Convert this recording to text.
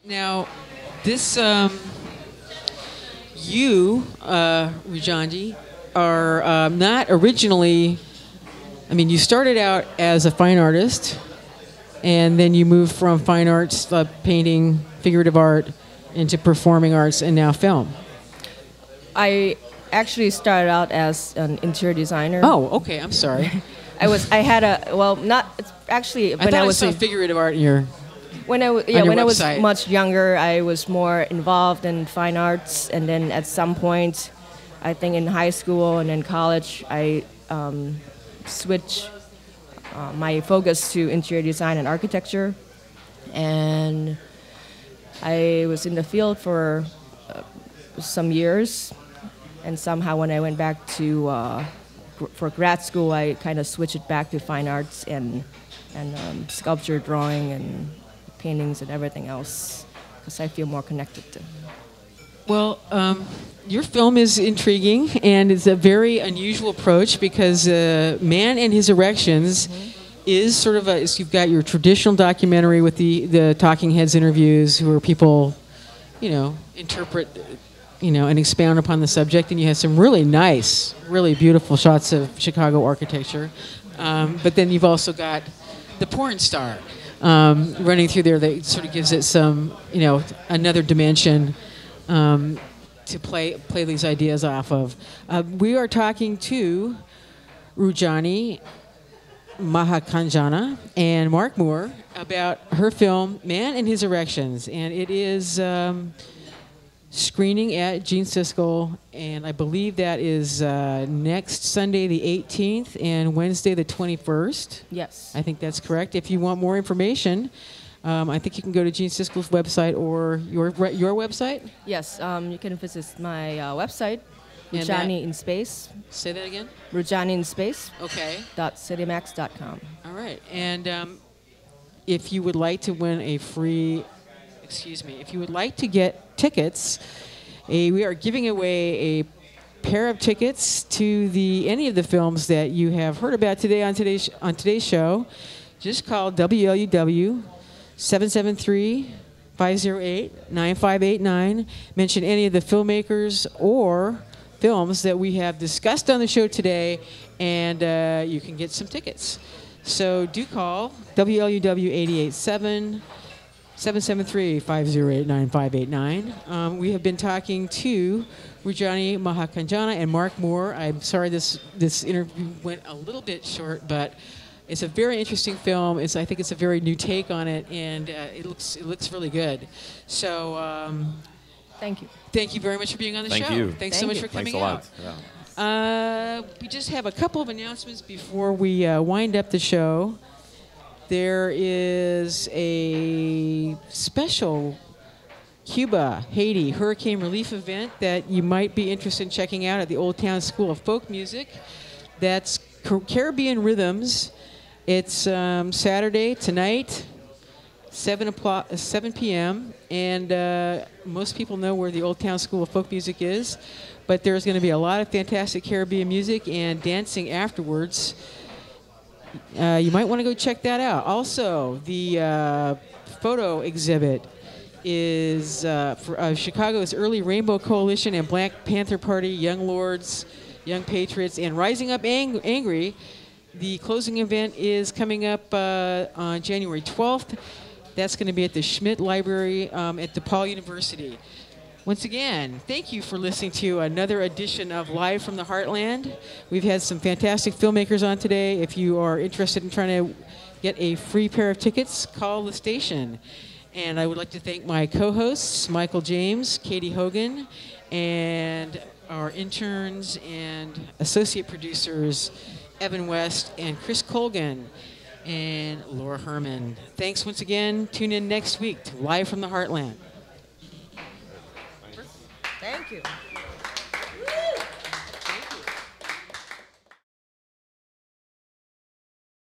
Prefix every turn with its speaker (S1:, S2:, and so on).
S1: Now, this Rujanee, are not originally. I mean, you started out as a fine artist, and then you moved from fine arts, painting, figurative art, into performing arts, and now film.
S2: I actually started out as an interior designer.
S1: Oh, okay. I'm sorry.
S2: I had a, well, not, it's actually,
S1: I thought I saw figurative art in your.
S2: when I was much younger, I was more involved in fine arts, and then at some point, I think in high school and in college, I switched my focus to interior design and architecture, and I was in the field for some years, and somehow when I went back to for grad school, I kind of switched it back to fine arts and sculpture, drawing, and paintings and everything else, because I feel more connected to.
S1: Well, your film is intriguing, and it's a very unusual approach because Man and His Erections is sort of a. So you've got your traditional documentary with the talking heads interviews, who are people, interpret, and expound upon the subject, and you have some really nice, really beautiful shots of Chicago architecture. But then you've also got the porn star running through there that sort of gives it some, another dimension to play these ideas off of. We are talking to Rujanee Muhakanjana and Mark Moore about her film Man and His Erections, and it is screening at Gene Siskel, and I believe that is next Sunday the 18th and Wednesday the 21st.
S2: Yes.
S1: I think that's correct. If you want more information, I think you can go to Gene Siskel's website or your website.
S2: Yes, you can visit my website, Rujanee in space.
S1: Say that again?
S2: Rujanee in space.
S1: Okay.
S2: .citymax.com.
S1: All right. And if you would like to win a free, if you would like to get tickets, we are giving away a pair of tickets to any of the films that you have heard about today on today's show. Just call WLUW 773-508-9589. Mention any of the filmmakers or films that we have discussed on the show today, and you can get some tickets. So do call WLUW 887 773-508-9589. We have been talking to Rujanee Muhakanjana and Mark Moore. I'm sorry this interview went a little bit short, but it's a very interesting film. I think it's a very new take on it, and it looks really good. So
S2: thank you.
S1: Thank you very much for being on the show.
S3: Thank you.
S1: Thanks so much for coming out.
S3: Thanks a lot.
S1: We just have a couple of announcements before we wind up the show. There is a special Cuba, Haiti hurricane relief event that you might be interested in checking out at the Old Town School of Folk Music. That's Caribbean Rhythms. It's Saturday tonight, 7 p.m. And most people know where the Old Town School of Folk Music is, but there's going to be a lot of fantastic Caribbean music and dancing afterwards. You might want to go check that out. Also, the photo exhibit is for Chicago's Early Rainbow Coalition and Black Panther Party, Young Lords, Young Patriots, and Rising Up Angry. The closing event is coming up on January 12th. That's going to be at the Schmidt Library at DePaul University. Once again, thank you for listening to another edition of Live from the Heartland. We've had some fantastic filmmakers on today. If you are interested in trying to get a free pair of tickets, call the station. And I would like to thank my co-hosts, Michael James, Katie Hogan, and our interns and associate producers, Evan West and Chris Colgan and Laura Herman. Thanks once again. Tune in next week to Live from the Heartland.
S2: Thank you.